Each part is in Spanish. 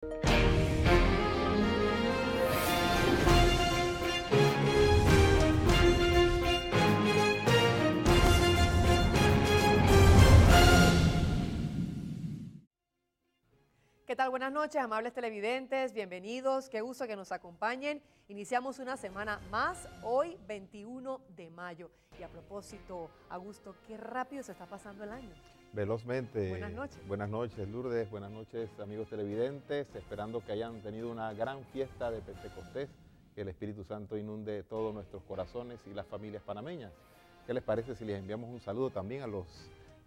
¿Qué tal? Buenas noches, amables televidentes, bienvenidos, qué gusto que nos acompañen. Iniciamos una semana más, hoy 21 de mayo. Y a propósito, Augusto, qué rápido se está pasando el año. Velozmente. Buenas noches. Buenas noches, Lourdes. Buenas noches, amigos televidentes. Esperando que hayan tenido una gran fiesta de Pentecostés, que el Espíritu Santo inunde todos nuestros corazones y las familias panameñas. ¿Qué les parece si les enviamos un saludo también a los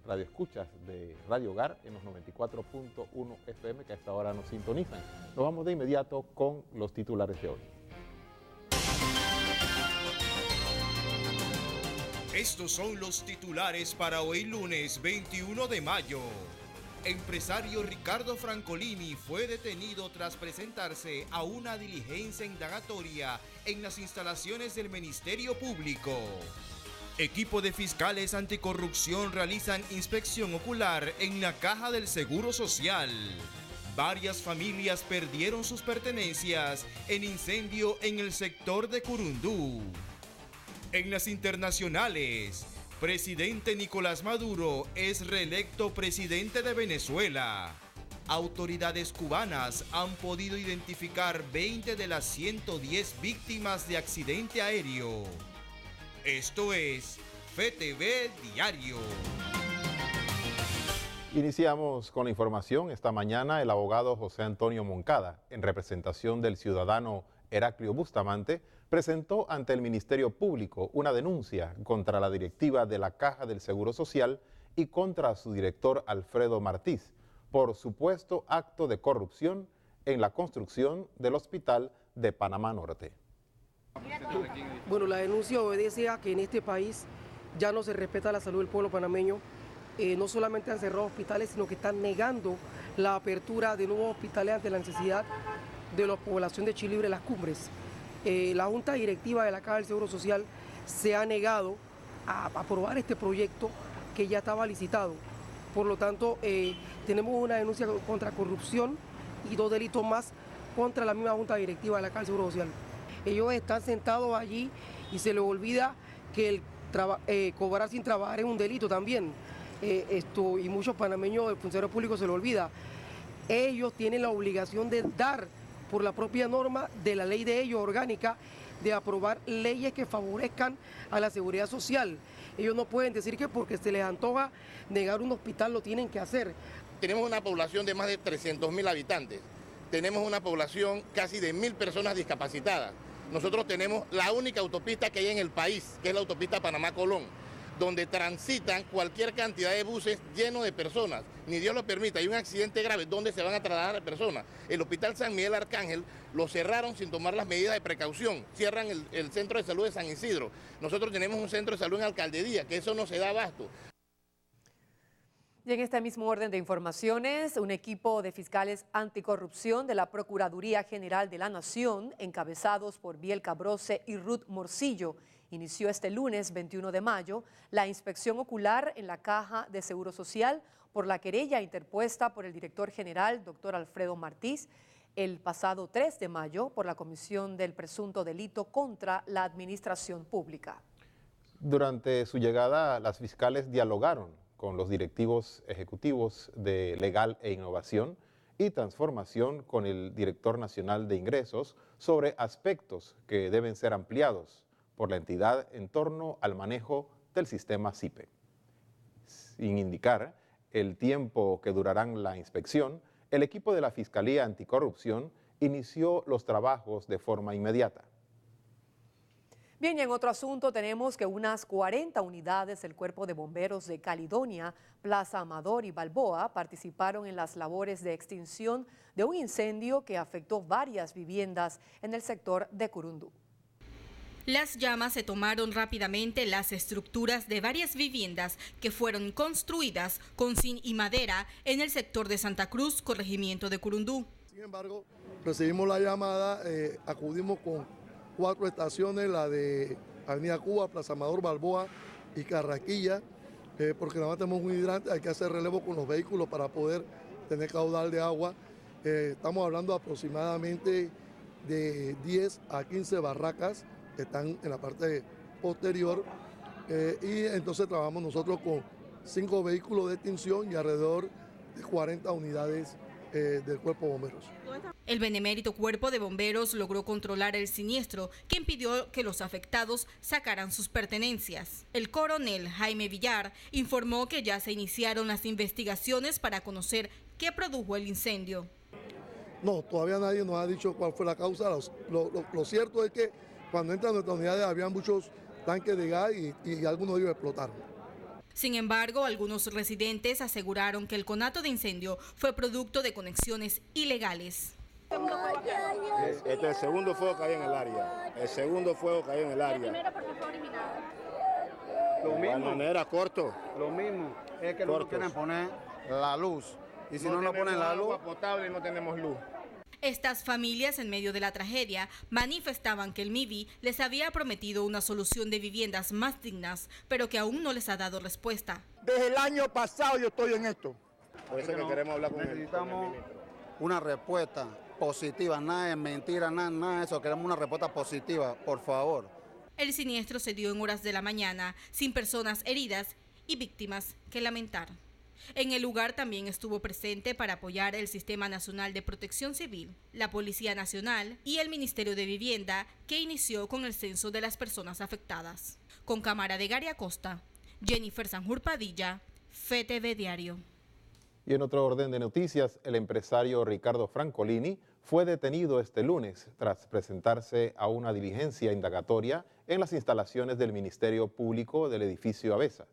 radioescuchas de Radio Hogar en los 94.1 FM que a esta hora nos sintonizan? Nos vamos de inmediato con los titulares de hoy. Estos son los titulares para hoy lunes 21 de mayo. Empresario Ricardo Francolini fue detenido tras presentarse a una diligencia indagatoria en las instalaciones del Ministerio Público. Equipo de fiscales anticorrupción realizan inspección ocular en la Caja del Seguro Social. Varias familias perdieron sus pertenencias en incendio en el sector de Curundú. En las internacionales, presidente Nicolás Maduro es reelecto presidente de Venezuela. Autoridades cubanas han podido identificar 20 de las 110 víctimas de accidente aéreo. Esto es FETV Diario. Iniciamos con la información. Esta mañana el abogado José Antonio Moncada, en representación del ciudadano Heraclio Bustamante, presentó ante el Ministerio Público una denuncia contra la directiva de la Caja del Seguro Social y contra su director Alfredo Martís por supuesto acto de corrupción en la construcción del Hospital de Panamá Norte. Bueno, la denuncia obedece a que en este país ya no se respeta la salud del pueblo panameño. No solamente han cerrado hospitales, sino que están negando la apertura de nuevos hospitales ante la necesidad de la población de Chilibre, Las Cumbres. La Junta Directiva de la Caja del Seguro Social se ha negado a aprobar este proyecto que ya estaba licitado. Por lo tanto, tenemos una denuncia contra corrupción y 2 delitos más contra la misma Junta Directiva de la Caja del Seguro Social. Ellos están sentados allí y se les olvida que cobrar sin trabajar es un delito también. Y muchos panameños de funcionarios públicos se les olvida. Ellos tienen la obligación de dar, por la propia norma de la ley de ellos orgánica, de aprobar leyes que favorezcan a la seguridad social. Ellos no pueden decir que porque se les antoja negar un hospital lo tienen que hacer. Tenemos una población de más de 300.000 habitantes. Tenemos una población casi de 1.000 personas discapacitadas. Nosotros tenemos la única autopista que hay en el país, que es la autopista Panamá-Colón, donde transitan cualquier cantidad de buses llenos de personas. Ni Dios lo permita, hay un accidente grave, ¿dónde se van a trasladar las personas? El Hospital San Miguel Arcángel lo cerraron sin tomar las medidas de precaución. Cierran el Centro de Salud de San Isidro. Nosotros tenemos un centro de salud en Alcaldía, que eso no se da abasto. Y en este mismo orden de informaciones, un equipo de fiscales anticorrupción de la Procuraduría General de la Nación, encabezados por Biel Cabrose y Ruth Morcillo, inició este lunes 21 de mayo la inspección ocular en la Caja de Seguro Social por la querella interpuesta por el director general, doctor Alfredo Martís, el pasado 3 de mayo por la comisión del presunto delito contra la administración pública. Durante su llegada, las fiscales dialogaron con los directivos ejecutivos de Legal e Innovación y Transformación con el director nacional de ingresos sobre aspectos que deben ser ampliados por la entidad en torno al manejo del sistema SIPE. Sin indicar el tiempo que durarán la inspección, el equipo de la Fiscalía Anticorrupción inició los trabajos de forma inmediata. Bien, y en otro asunto tenemos que unas 40 unidades del Cuerpo de Bomberos de Caledonia, Plaza Amador y Balboa participaron en las labores de extinción de un incendio que afectó varias viviendas en el sector de Curundú. Las llamas se tomaron rápidamente las estructuras de varias viviendas que fueron construidas con zinc y madera en el sector de Santa Cruz, corregimiento de Curundú. Sin embargo, recibimos la llamada, acudimos con 4 estaciones, la de Avenida Cuba, Plaza Amador, Balboa y Carraquilla, porque nada más tenemos un hidrante, hay que hacer relevo con los vehículos para poder tener caudal de agua Estamos hablando aproximadamente de 10 a 15 barracas que están en la parte posterior y entonces trabajamos nosotros con 5 vehículos de extinción y alrededor de 40 unidades del Cuerpo de Bomberos. El benemérito Cuerpo de Bomberos logró controlar el siniestro que impidió que los afectados sacaran sus pertenencias. El coronel Jaime Villar informó que ya se iniciaron las investigaciones para conocer qué produjo el incendio. No, todavía nadie nos ha dicho cuál fue la causa. Lo cierto es que cuando entran nuestras unidades había muchos tanques de gas y algunos de ellos explotaron. Sin embargo, algunos residentes aseguraron que el conato de incendio fue producto de conexiones ilegales. Este es el segundo fuego que hay en el área. El segundo fuego que hay en el área. ¿La primera por qué fue originada? De igual manera, corto. Lo mismo, es que no quieren poner la luz. Y si no ponen la luz, agua potable, no tenemos luz. Estas familias, en medio de la tragedia, manifestaban que el MIBI les había prometido una solución de viviendas más dignas, pero que aún no les ha dado respuesta. desde el año pasado yo estoy en esto. Por eso que queremos hablar con el Necesitamos una respuesta positiva, nada de mentira, nada de eso. Queremos una respuesta positiva, por favor. El siniestro se dio en horas de la mañana, sin personas heridas y víctimas que lamentar. En el lugar también estuvo presente para apoyar el Sistema Nacional de Protección Civil, la Policía Nacional y el Ministerio de Vivienda, que inició con el censo de las personas afectadas. Con cámara de Gary Acosta, Jennifer Sanjur Padilla, FETV Diario. Y en otro orden de noticias, el empresario Ricardo Francolini fue detenido este lunes tras presentarse a una diligencia indagatoria en las instalaciones del Ministerio Público del edificio Avesa.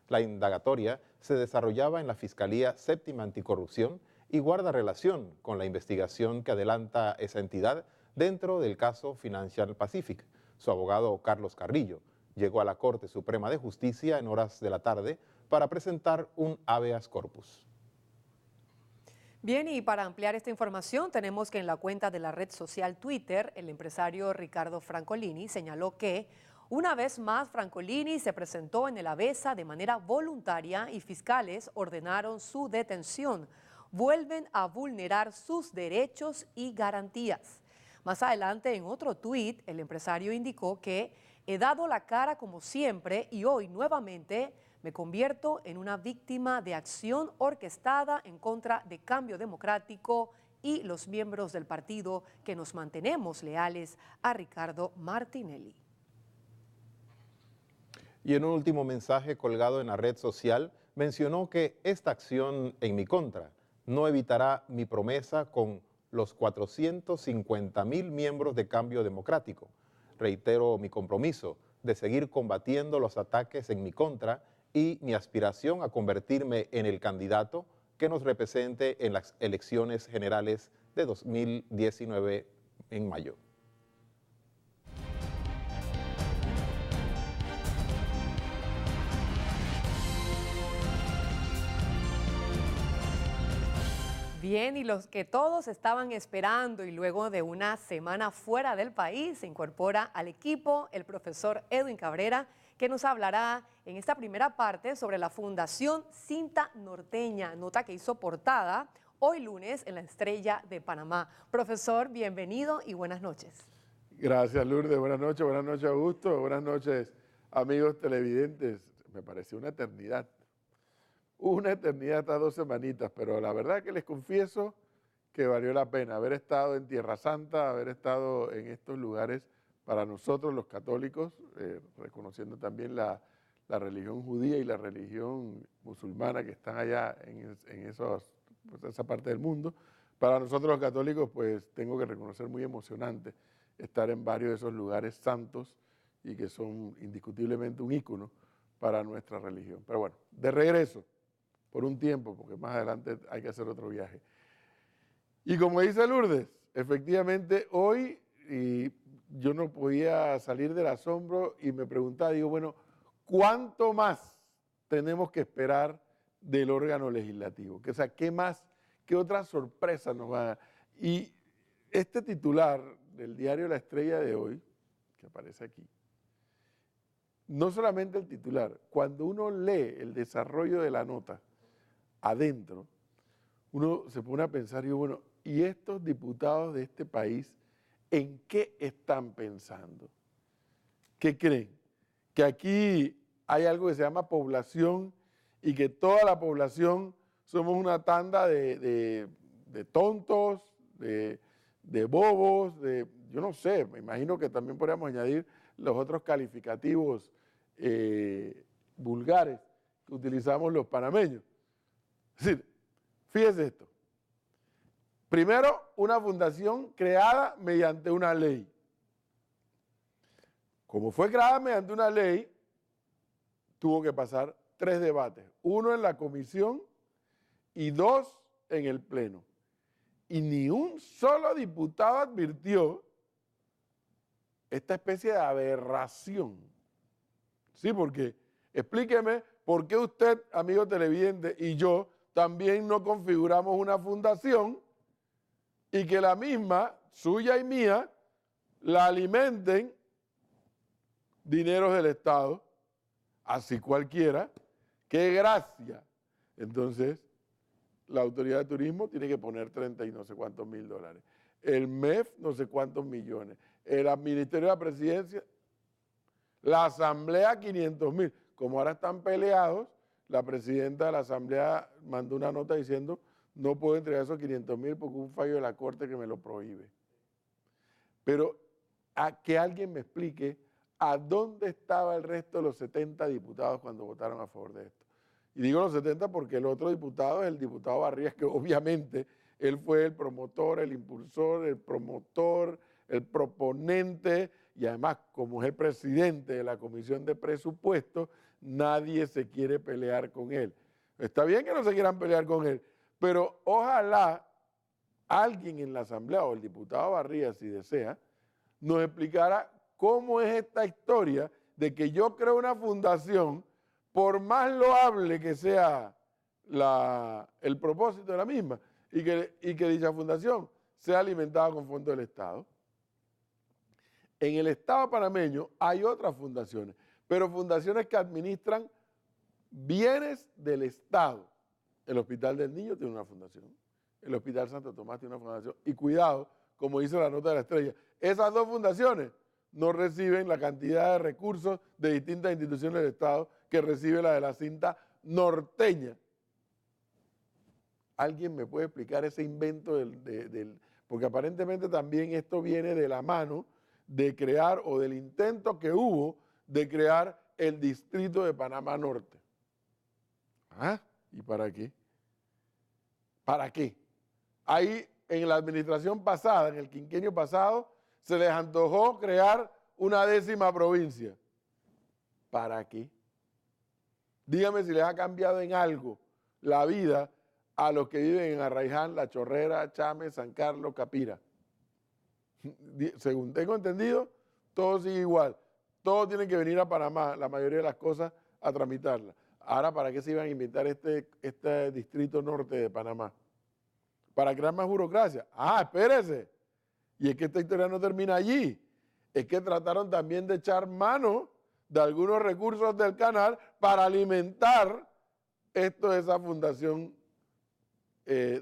La indagatoria se desarrollaba en la Fiscalía Séptima Anticorrupción y guarda relación con la investigación que adelanta esa entidad dentro del caso Financial Pacific. Su abogado Carlos Carrillo llegó a la Corte Suprema de Justicia en horas de la tarde para presentar un habeas corpus. Bien, y para ampliar esta información tenemos que en la cuenta de la red social Twitter, el empresario Ricardo Francolini señaló que una vez más, Francolini se presentó en el Avesa de manera voluntaria y fiscales ordenaron su detención. Vuelven a vulnerar sus derechos y garantías. Más adelante, en otro tuit, el empresario indicó que he dado la cara como siempre y hoy nuevamente me convierto en una víctima de acción orquestada en contra de Cambio Democrático y los miembros del partido que nos mantenemos leales a Ricardo Martinelli. Y en un último mensaje colgado en la red social, mencionó que esta acción en mi contra no evitará mi promesa con los 450,000 miembros de Cambio Democrático. Reitero mi compromiso de seguir combatiendo los ataques en mi contra y mi aspiración a convertirme en el candidato que nos represente en las elecciones generales de 2019 en mayo. Bien, y los que todos estaban esperando y luego de una semana fuera del país se incorpora al equipo el profesor Edwin Cabrera, que nos hablará en esta primera parte sobre la Fundación Cinta Norteña, nota que hizo portada hoy lunes en La Estrella de Panamá. Profesor, bienvenido y buenas noches. Gracias, Lourdes. Buenas noches, Augusto. Buenas noches, amigos televidentes. Me pareció una eternidad estas 2 semanitas, pero la verdad que les confieso que valió la pena haber estado en Tierra Santa, haber estado en estos lugares para nosotros los católicos, reconociendo también la religión judía y la religión musulmana que están allá en esa parte del mundo. Para nosotros los católicos, pues tengo que reconocer muy emocionante estar en varios de esos lugares santos y que son indiscutiblemente un ícono para nuestra religión. Pero bueno, de regreso, por un tiempo, porque más adelante hay que hacer otro viaje. Y como dice Lourdes, efectivamente hoy yo no podía salir del asombro y me preguntaba, digo, bueno, ¿cuánto más tenemos que esperar del órgano legislativo? O sea, ¿qué más, qué otra sorpresa nos va a dar? Y este titular del diario La Estrella de hoy, que aparece aquí, no solamente el titular, cuando uno lee el desarrollo de la nota adentro, uno se pone a pensar, y bueno, ¿y estos diputados de este país en qué están pensando? ¿Qué creen? Que aquí hay algo que se llama población y que toda la población somos una tanda de tontos, de bobos, yo no sé, me imagino que también podríamos añadir los otros calificativos vulgares que utilizamos los panameños. Es decir, fíjese esto. Primero, una fundación creada mediante una ley. Como fue creada mediante una ley, tuvo que pasar 3 debates, 1 en la comisión y 2 en el pleno. Y ni un solo diputado advirtió esta especie de aberración. Sí, porque explíqueme por qué usted, amigo televidente, y yo también no configuramos una fundación y que la misma, suya y mía, la alimenten dineros del Estado, así cualquiera. ¡Qué gracia! Entonces, la Autoridad de Turismo tiene que poner 30 y no sé cuántos mil dólares. El MEF, no sé cuántos millones. El Ministerio de la Presidencia, la Asamblea, 500.000. Como ahora están peleados, la presidenta de la Asamblea mandó una nota diciendo no puedo entregar esos 500.000 porque hubo un fallo de la Corte que me lo prohíbe. Pero a que alguien me explique a dónde estaba el resto de los 70 diputados cuando votaron a favor de esto. Y digo los 70 porque el otro diputado es el diputado Barrías, que obviamente él fue el promotor, el impulsor, el promotor, el proponente, y además, como es el presidente de la Comisión de Presupuestos, nadie se quiere pelear con él. Está bien que no se quieran pelear con él, pero ojalá alguien en la Asamblea o el diputado Barrías, si desea, nos explicara cómo es esta historia de que yo creo una fundación, por más loable que sea el propósito de la misma, y que dicha fundación sea alimentada con fondos del Estado. En el Estado panameño hay otras fundaciones, pero fundaciones que administran bienes del Estado. El Hospital del Niño tiene una fundación, el Hospital Santo Tomás tiene una fundación, y cuidado, como dice la nota de la Estrella, esas 2 fundaciones no reciben la cantidad de recursos de distintas instituciones del Estado que recibe la de la cinta norteña. ¿Alguien me puede explicar ese invento porque aparentemente también esto viene de la mano de crear o del intento que hubo de crear el distrito de Panamá Norte? ¿Ah? ¿Y para qué? ¿Para qué? Ahí en la administración pasada, en el quinquenio pasado, se les antojó crear una 10ª provincia. ¿Para qué? Dígame si les ha cambiado en algo la vida a los que viven en Arraiján, La Chorrera, Chame, San Carlos, Capira. Según tengo entendido, todo sigue igual. Todos tienen que venir a Panamá, la mayoría de las cosas, a tramitarlas. Ahora, ¿para qué se iban a inventar este distrito norte de Panamá? ¿Para crear más burocracia? Ah, espérese. Y es que esta historia no termina allí. Es que trataron también de echar mano de algunos recursos del canal para alimentar esa fundación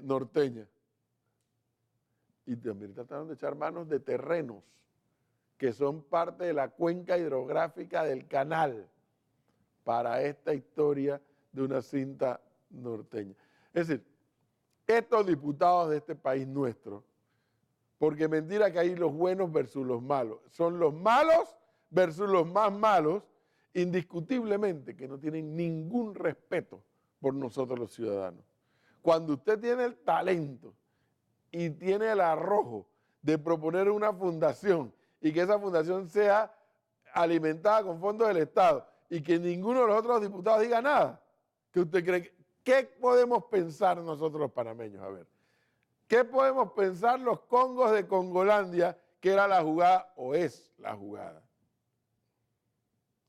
norteña. Y también trataron de echar manos de terrenos que son parte de la cuenca hidrográfica del canal para esta historia de una cinta norteña. Es decir, estos diputados de este país nuestro, porque mentira que hay los buenos versus los malos, son los malos versus los más malos, indiscutiblemente que no tienen ningún respeto por nosotros los ciudadanos. Cuando usted tiene el talento y tiene el arrojo de proponer una fundación y que esa fundación sea alimentada con fondos del Estado y que ninguno de los otros diputados diga nada, ¿qué usted cree? ¿Qué podemos pensar nosotros los panameños? A ver, ¿qué podemos pensar los congos de Congolandia que era la jugada o es la jugada?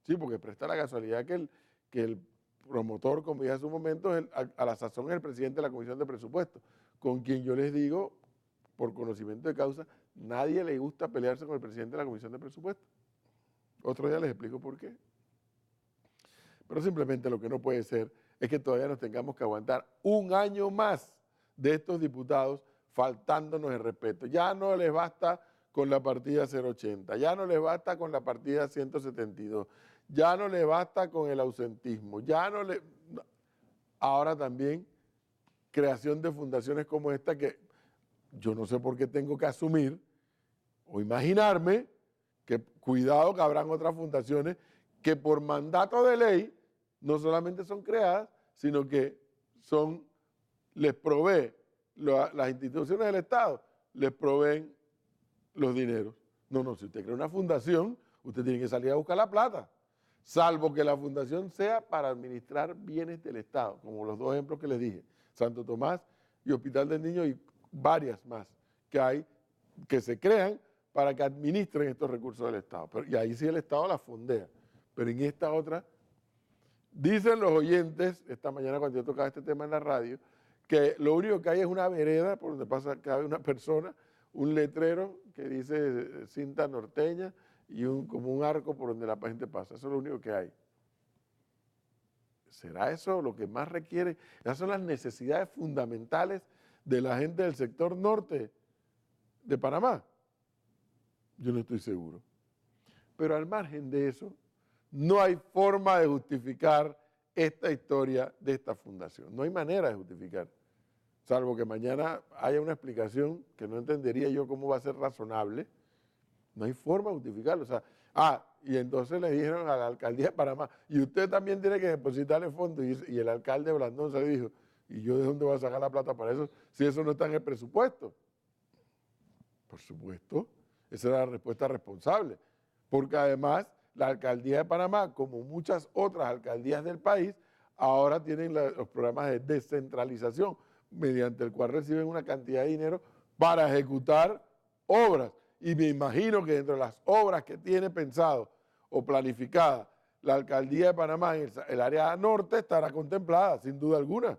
Sí, porque presta la casualidad que el promotor, como dije hace un momento, a la sazón es el presidente de la Comisión de Presupuestos, con quien yo les digo, por conocimiento de causa, nadie le gusta pelearse con el presidente de la Comisión de Presupuestos. Otro día les explico por qué. Pero simplemente lo que no puede ser es que todavía nos tengamos que aguantar un año más de estos diputados faltándonos el respeto. Ya no les basta con la partida 080, ya no les basta con la partida 172, ya no les basta con el ausentismo, ahora también creación de fundaciones como esta que yo no sé por qué tengo que asumir o imaginarme que cuidado que habrán otras fundaciones que por mandato de ley no solamente son creadas, sino que les provee las instituciones del Estado, les proveen los dineros. No, si usted crea una fundación, usted tiene que salir a buscar la plata, salvo que la fundación sea para administrar bienes del Estado, como los dos ejemplos que les dije, Santo Tomás y Hospital del Niño y varias más que se crean para que administren estos recursos del Estado. Y ahí sí el Estado las fondea. Pero en esta otra, dicen los oyentes, esta mañana cuando yo tocaba este tema en la radio, que lo único que hay es una vereda por donde pasa cada una persona, un letrero que dice cinta norteña y como un arco por donde la gente pasa. Eso es lo único que hay. ¿Será eso lo que más requiere? Esas son las necesidades fundamentales de la gente del sector norte de Panamá. Yo no estoy seguro. Pero al margen de eso, no hay forma de justificar esta historia de esta fundación. No hay manera de justificar. Salvo que mañana haya una explicación que no entendería yo cómo va a ser razonable. No hay forma de justificarlo. O sea, y entonces le dijeron a la alcaldía de Panamá, y usted también tiene que depositarle fondos. Y el alcalde Blandón se dijo, ¿y yo de dónde voy a sacar la plata para eso si eso no está en el presupuesto? Por supuesto, esa era la respuesta responsable. Porque además, la alcaldía de Panamá, como muchas otras alcaldías del país, ahora tienen los programas de descentralización, mediante el cual reciben una cantidad de dinero para ejecutar obras. Y me imagino que dentro de las obras que tiene pensado o planificada la alcaldía de Panamá en el área norte estará contemplada, sin duda alguna.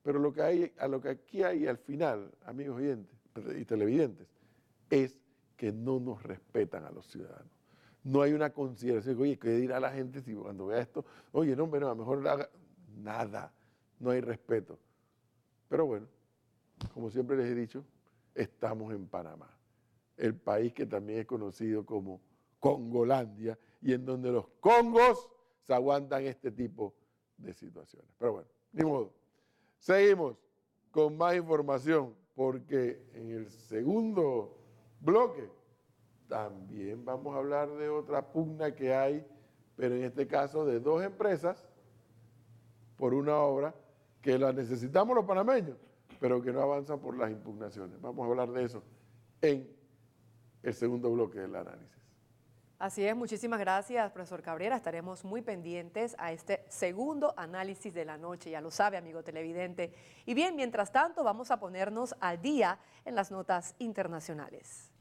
Pero lo que aquí hay al final, amigos oyentes y televidentes, es que no nos respetan a los ciudadanos. No hay una consideración, oye, ¿qué dirá la gente si cuando vea esto? Oye, no, bueno, a lo mejor haga nada, no hay respeto. Pero bueno, como siempre les he dicho, estamos en Panamá, el país que también es conocido como Congolandia y en donde los congos se aguantan este tipo de situaciones. Pero bueno, ni modo. Seguimos con más información porque en el segundo bloque también vamos a hablar de otra pugna que hay, pero en este caso de dos empresas por una obra que la necesitamos los panameños, pero que no avanzan por las impugnaciones. Vamos a hablar de eso en el segundo bloque del análisis. Así es, muchísimas gracias, profesor Cabrera. Estaremos muy pendientes a este segundo análisis de la noche, ya lo sabe, amigo televidente. Y bien, mientras tanto, vamos a ponernos al día en las notas internacionales.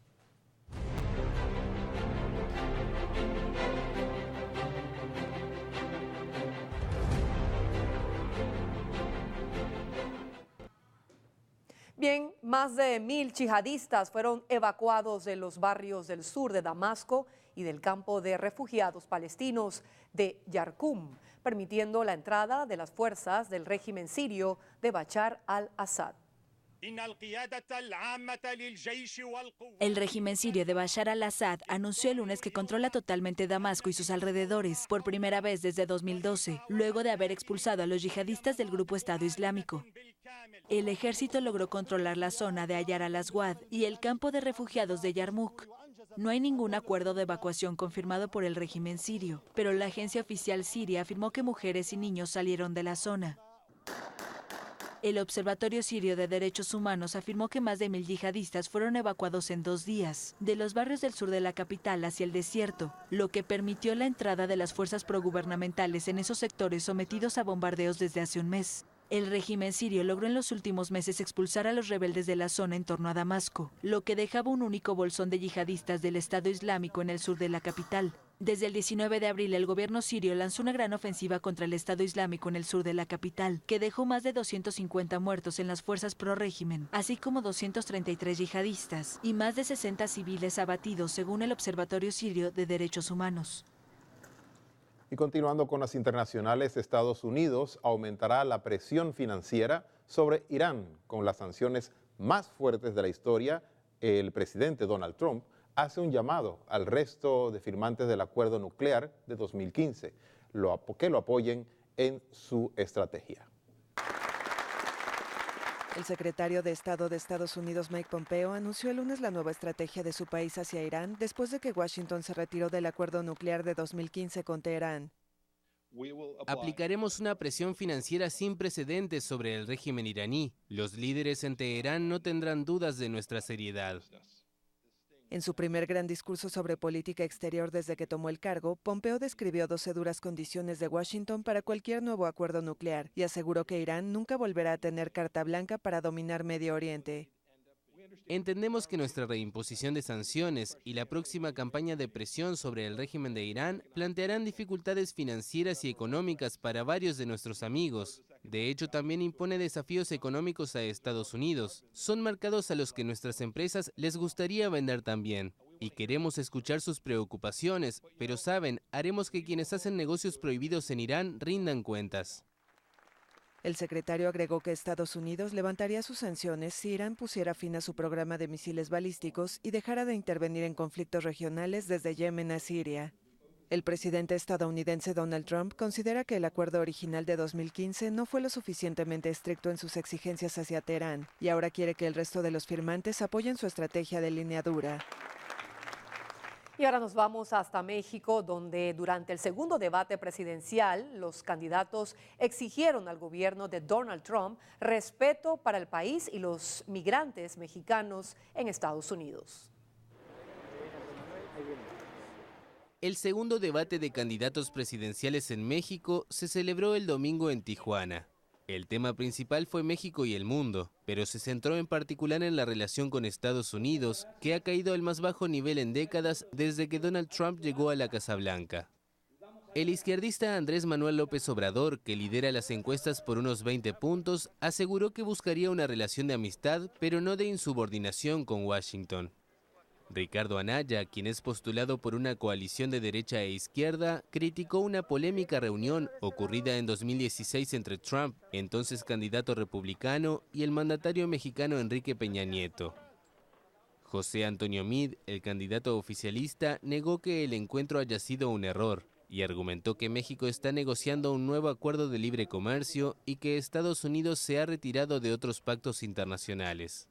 Bien, más de 1000 yihadistas fueron evacuados de los barrios del sur de Damasco y del campo de refugiados palestinos de Yarqum, permitiendo la entrada de las fuerzas del régimen sirio de Bashar al-Assad. El régimen sirio de Bashar al-Assad anunció el lunes que controla totalmente Damasco y sus alrededores por primera vez desde 2012, luego de haber expulsado a los yihadistas del grupo Estado Islámico. El ejército logró controlar la zona de Ayar al-Aswad y el campo de refugiados de Yarmouk. No hay ningún acuerdo de evacuación confirmado por el régimen sirio, pero la agencia oficial siria afirmó que mujeres y niños salieron de la zona. El Observatorio Sirio de Derechos Humanos afirmó que más de 1000 yihadistas fueron evacuados en 2 días, de los barrios del sur de la capital hacia el desierto, lo que permitió la entrada de las fuerzas progubernamentales en esos sectores sometidos a bombardeos desde hace un mes. El régimen sirio logró en los últimos meses expulsar a los rebeldes de la zona en torno a Damasco, lo que dejaba un único bolsón de yihadistas del Estado Islámico en el sur de la capital. Desde el 19 de abril, el gobierno sirio lanzó una gran ofensiva contra el Estado Islámico en el sur de la capital, que dejó más de 250 muertos en las fuerzas pro-régimen, así como 233 yihadistas y más de 60 civiles abatidos, según el Observatorio Sirio de Derechos Humanos. Y continuando con las internacionales, Estados Unidos aumentará la presión financiera sobre Irán. Con las sanciones más fuertes de la historia, el presidente Donald Trump hace un llamado al resto de firmantes del acuerdo nuclear de 2015 que lo apoyen en su estrategia. El secretario de Estado de Estados Unidos, Mike Pompeo, anunció el lunes la nueva estrategia de su país hacia Irán después de que Washington se retiró del acuerdo nuclear de 2015 con Teherán. Aplicaremos una presión financiera sin precedentes sobre el régimen iraní. Los líderes en Teherán no tendrán dudas de nuestra seriedad. En su primer gran discurso sobre política exterior desde que tomó el cargo, Pompeo describió 12 duras condiciones de Washington para cualquier nuevo acuerdo nuclear y aseguró que Irán nunca volverá a tener carta blanca para dominar Medio Oriente. Entendemos que nuestra reimposición de sanciones y la próxima campaña de presión sobre el régimen de Irán plantearán dificultades financieras y económicas para varios de nuestros amigos. De hecho, también impone desafíos económicos a Estados Unidos. Son mercados a los que nuestras empresas les gustaría vender también. Y queremos escuchar sus preocupaciones, pero saben, haremos que quienes hacen negocios prohibidos en Irán rindan cuentas. El secretario agregó que Estados Unidos levantaría sus sanciones si Irán pusiera fin a su programa de misiles balísticos y dejara de intervenir en conflictos regionales desde Yemen a Siria. El presidente estadounidense Donald Trump considera que el acuerdo original de 2015 no fue lo suficientemente estricto en sus exigencias hacia Teherán y ahora quiere que el resto de los firmantes apoyen su estrategia de línea dura. Y ahora nos vamos hasta México, donde durante el segundo debate presidencial, los candidatos exigieron al gobierno de Donald Trump respeto para el país y los migrantes mexicanos en Estados Unidos. El segundo debate de candidatos presidenciales en México se celebró el domingo en Tijuana. El tema principal fue México y el mundo, pero se centró en particular en la relación con Estados Unidos, que ha caído al más bajo nivel en décadas desde que Donald Trump llegó a la Casa Blanca. El izquierdista Andrés Manuel López Obrador, que lidera las encuestas por unos 20 puntos, aseguró que buscaría una relación de amistad, pero no de insubordinación con Washington. Ricardo Anaya, quien es postulado por una coalición de derecha e izquierda, criticó una polémica reunión ocurrida en 2016 entre Trump, entonces candidato republicano, y el mandatario mexicano Enrique Peña Nieto. José Antonio Meade, el candidato oficialista, negó que el encuentro haya sido un error y argumentó que México está negociando un nuevo acuerdo de libre comercio y que Estados Unidos se ha retirado de otros pactos internacionales.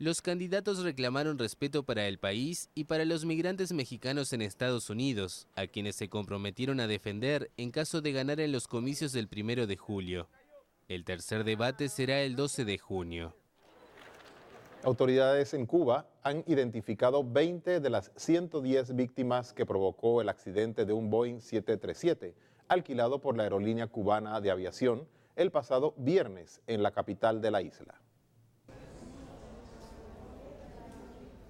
Los candidatos reclamaron respeto para el país y para los migrantes mexicanos en Estados Unidos, a quienes se comprometieron a defender en caso de ganar en los comicios del 1 de julio. El tercer debate será el 12 de junio. Autoridades en Cuba han identificado 20 de las 110 víctimas que provocó el accidente de un Boeing 737, alquilado por la aerolínea cubana de aviación el pasado viernes en la capital de la isla.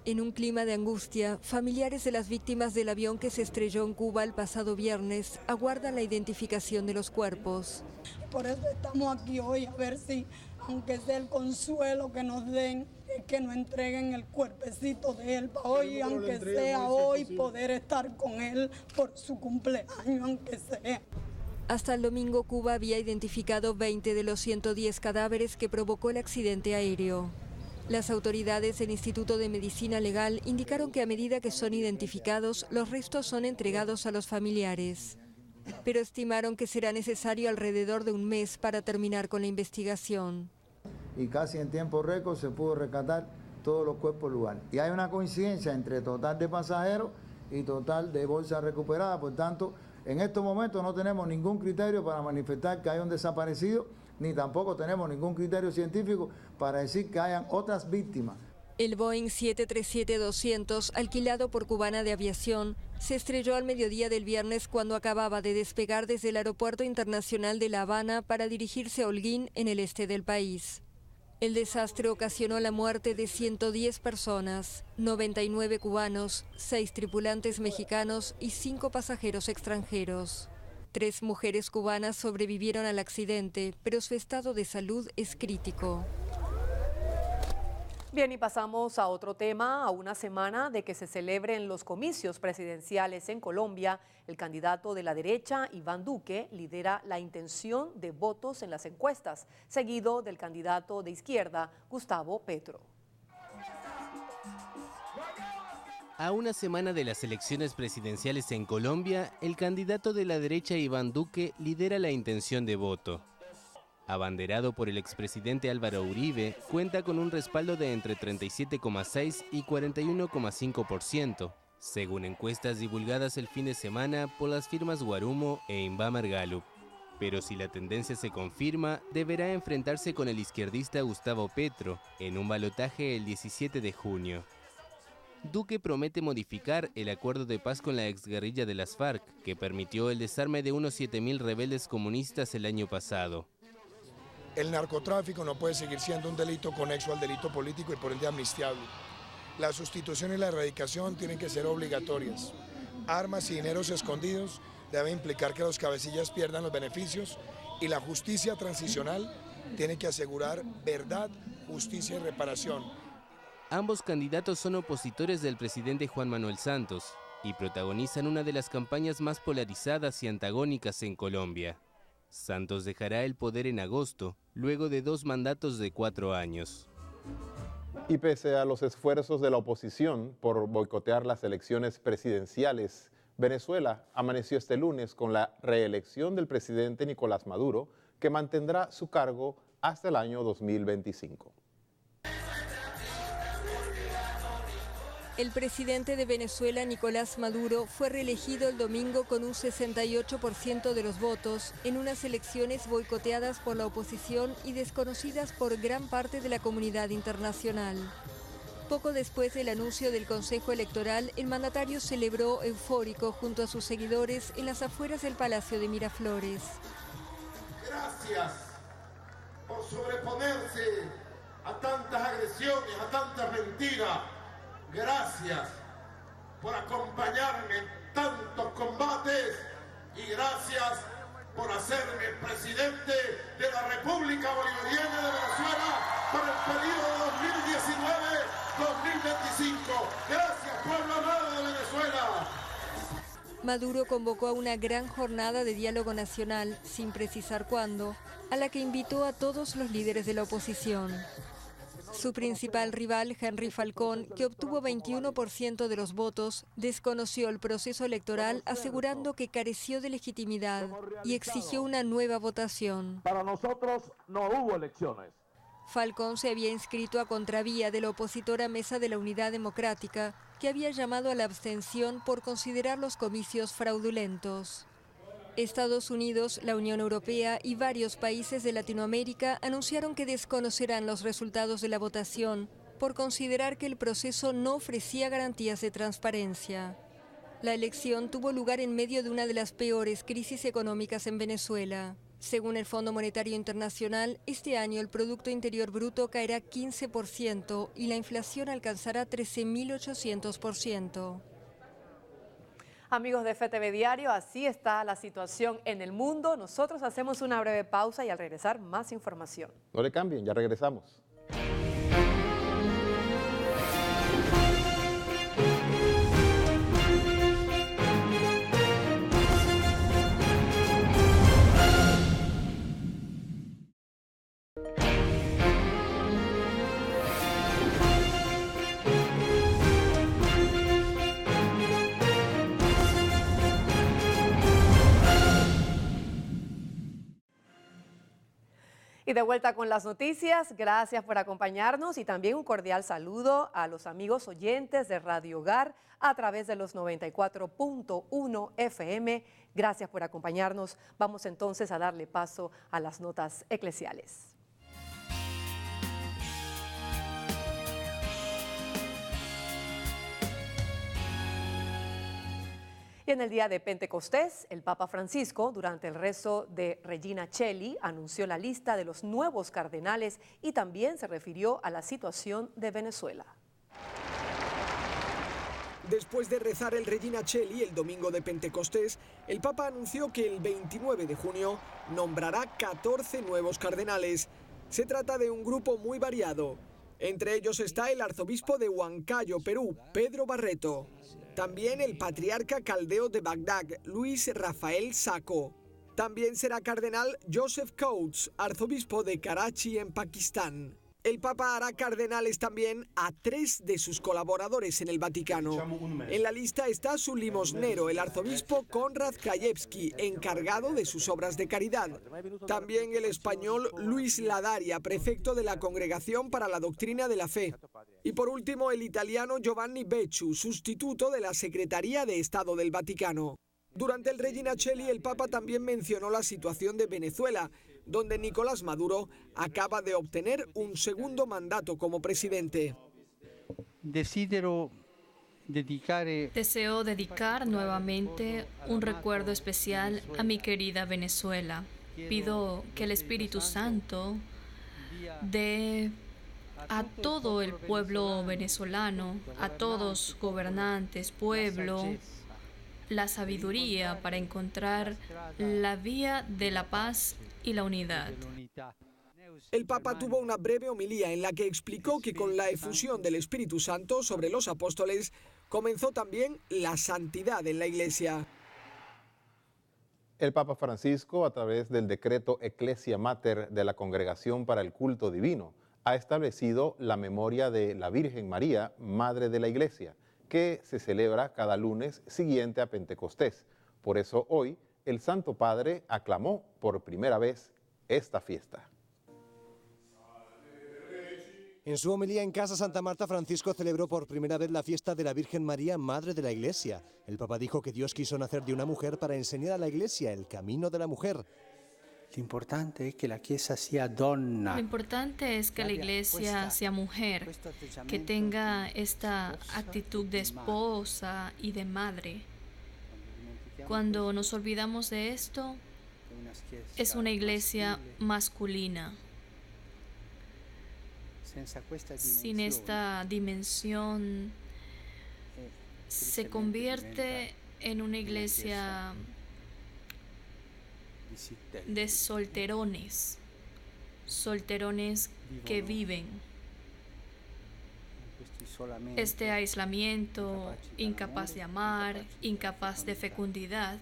En un clima de angustia, familiares de las víctimas del avión que se estrelló en Cuba el pasado viernes aguardan la identificación de los cuerpos. Por eso estamos aquí hoy, a ver si, aunque sea el consuelo que nos den, que nos entreguen el cuerpecito de él para hoy, aunque sea hoy, poder estar con él por su cumpleaños, aunque sea. Hasta el domingo, Cuba había identificado 20 de los 110 cadáveres que provocó el accidente aéreo. Las autoridades del Instituto de Medicina Legal indicaron que a medida que son identificados, los restos son entregados a los familiares. Pero estimaron que será necesario alrededor de un mes para terminar con la investigación. Y casi en tiempo récord se pudo rescatar todos los cuerpos del lugar. Y hay una coincidencia entre total de pasajeros y total de bolsas recuperadas. Por tanto, en estos momentos no tenemos ningún criterio para manifestar que hay un desaparecido, ni tampoco tenemos ningún criterio científico para decir que hayan otras víctimas. El Boeing 737-200, alquilado por Cubana de Aviación, se estrelló al mediodía del viernes cuando acababa de despegar desde el Aeropuerto Internacional de La Habana para dirigirse a Holguín, en el este del país. El desastre ocasionó la muerte de 110 personas, 99 cubanos, 6 tripulantes mexicanos y 5 pasajeros extranjeros. 3 mujeres cubanas sobrevivieron al accidente, pero su estado de salud es crítico. Bien, y pasamos a otro tema. A una semana de que se celebren los comicios presidenciales en Colombia, el candidato de la derecha, Iván Duque, lidera la intención de votos en las encuestas, seguido del candidato de izquierda, Gustavo Petro. A una semana de las elecciones presidenciales en Colombia, el candidato de la derecha, Iván Duque, lidera la intención de voto. Abanderado por el expresidente Álvaro Uribe, cuenta con un respaldo de entre 37,6 y 41,5%, según encuestas divulgadas el fin de semana por las firmas Guarumo e Inbamar Gallup. Pero si la tendencia se confirma, deberá enfrentarse con el izquierdista Gustavo Petro en un balotaje el 17 de junio. Duque promete modificar el acuerdo de paz con la exguerrilla de las FARC, que permitió el desarme de unos 7.000 rebeldes comunistas el año pasado. El narcotráfico no puede seguir siendo un delito conexo al delito político y por ende amnistiable. La sustitución y la erradicación tienen que ser obligatorias. Armas y dineros escondidos deben implicar que los cabecillas pierdan los beneficios y la justicia transicional tiene que asegurar verdad, justicia y reparación. Ambos candidatos son opositores del presidente Juan Manuel Santos y protagonizan una de las campañas más polarizadas y antagónicas en Colombia. Santos dejará el poder en agosto, luego de 2 mandatos de 4 años. Y pese a los esfuerzos de la oposición por boicotear las elecciones presidenciales, Venezuela amaneció este lunes con la reelección del presidente Nicolás Maduro, que mantendrá su cargo hasta el año 2025. El presidente de Venezuela, Nicolás Maduro, fue reelegido el domingo con un 68% de los votos en unas elecciones boicoteadas por la oposición y desconocidas por gran parte de la comunidad internacional. Poco después del anuncio del Consejo Electoral, el mandatario celebró eufórico junto a sus seguidores en las afueras del Palacio de Miraflores. Gracias por sobreponerse a tantas agresiones, a tantas mentiras. Gracias por acompañarme en tantos combates y gracias por hacerme presidente de la República Bolivariana de Venezuela para el periodo 2019-2025. Gracias, pueblo amado de Venezuela. Maduro convocó a una gran jornada de diálogo nacional, sin precisar cuándo, a la que invitó a todos los líderes de la oposición. Su principal rival, Henry Falcón, que obtuvo 21% de los votos, desconoció el proceso electoral asegurando que careció de legitimidad y exigió una nueva votación. Para nosotros no hubo elecciones. Falcón se había inscrito a contravía de la opositora Mesa de la Unidad Democrática, que había llamado a la abstención por considerar los comicios fraudulentos. Estados Unidos, la Unión Europea y varios países de Latinoamérica anunciaron que desconocerán los resultados de la votación por considerar que el proceso no ofrecía garantías de transparencia. La elección tuvo lugar en medio de una de las peores crisis económicas en Venezuela. Según el Fondo Monetario Internacional, este año el Producto Interior Bruto caerá 15% y la inflación alcanzará 13.800%. Amigos de FTV Diario, así está la situación en el mundo. Nosotros hacemos una breve pausa y al regresar más información. No le cambien, ya regresamos. Y de vuelta con las noticias, gracias por acompañarnos y también un cordial saludo a los amigos oyentes de Radio Hogar a través de los 94.1 FM. Gracias por acompañarnos. Vamos entonces a darle paso a las notas eclesiales. Y en el día de Pentecostés, el Papa Francisco, durante el rezo de Regina Coeli, anunció la lista de los nuevos cardenales y también se refirió a la situación de Venezuela. Después de rezar el Regina Coeli el domingo de Pentecostés, el Papa anunció que el 29 de junio nombrará 14 nuevos cardenales. Se trata de un grupo muy variado. Entre ellos está el arzobispo de Huancayo, Perú, Pedro Barreto. También el patriarca caldeo de Bagdad, Luis Rafael Sacco. También será cardenal Joseph Coates, arzobispo de Karachi en Pakistán. El Papa hará cardenales también a 3 de sus colaboradores en el Vaticano. En la lista está su limosnero, el arzobispo Konrad Krajewski, encargado de sus obras de caridad. También el español Luis Ladaria, prefecto de la Congregación para la Doctrina de la Fe. Y por último, el italiano Giovanni Becciu, sustituto de la Secretaría de Estado del Vaticano. Durante el Regina Coeli, el Papa también mencionó la situación de Venezuela, donde Nicolás Maduro acaba de obtener un segundo mandato como presidente. Deseo dedicar nuevamente un recuerdo especial a mi querida Venezuela. Pido que el Espíritu Santo dé a todo el pueblo venezolano, a todos gobernantes, pueblo, la sabiduría para encontrar la vía de la paz y la unidad. El Papa tuvo una breve homilía en la que explicó que con la efusión del Espíritu Santo sobre los apóstoles comenzó también la santidad en la Iglesia. El Papa Francisco, a través del decreto Ecclesia Mater de la Congregación para el Culto Divino, ha establecido la memoria de la Virgen María, Madre de la Iglesia, que se celebra cada lunes siguiente a Pentecostés. Por eso hoy el Santo Padre aclamó por primera vez esta fiesta. En su homilía en Casa Santa Marta, Francisco celebró por primera vez la fiesta de la Virgen María, Madre de la Iglesia. El Papa dijo que Dios quiso nacer de una mujer para enseñar a la Iglesia el camino de la mujer. Lo importante es que la Chiesa sea donna. Lo importante es que la Iglesia sea mujer, que tenga esta actitud de esposa y de madre. Cuando nos olvidamos de esto, es una Iglesia masculina. Sin esta dimensión, se convierte en una iglesia de solterones que viven este aislamiento, incapaz de amar, incapaz de fecundidad.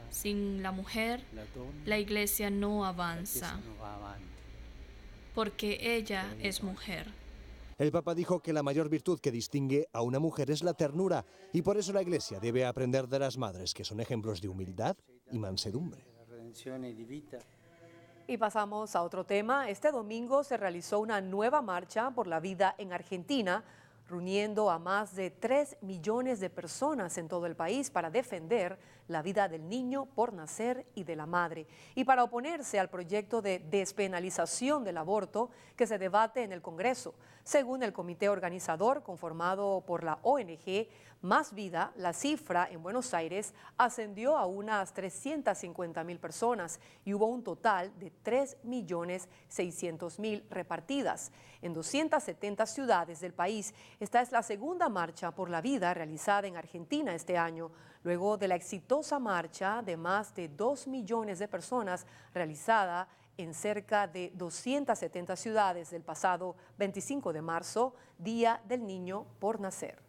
Sin la mujer, la iglesia no avanza, porque ella es mujer. El Papa dijo que la mayor virtud que distingue a una mujer es la ternura, y por eso la Iglesia debe aprender de las madres, que son ejemplos de humildad y mansedumbre. Y pasamos a otro tema. Este domingo se realizó una nueva marcha por la vida en Argentina, reuniendo a más de 3 millones de personas en todo el país para defender la vida del niño por nacer y de la madre, y para oponerse al proyecto de despenalización del aborto que se debate en el Congreso. Según el comité organizador conformado por la ONG Más Vida, la cifra en Buenos Aires ascendió a unas 350.000 personas y hubo un total de 3.600.000 repartidas en 270 ciudades del país. Esta es la segunda marcha por la vida realizada en Argentina este año, luego de la exitosa marcha de más de 2 millones de personas realizada en cerca de 270 ciudades del pasado 25 de marzo, Día del Niño por Nacer.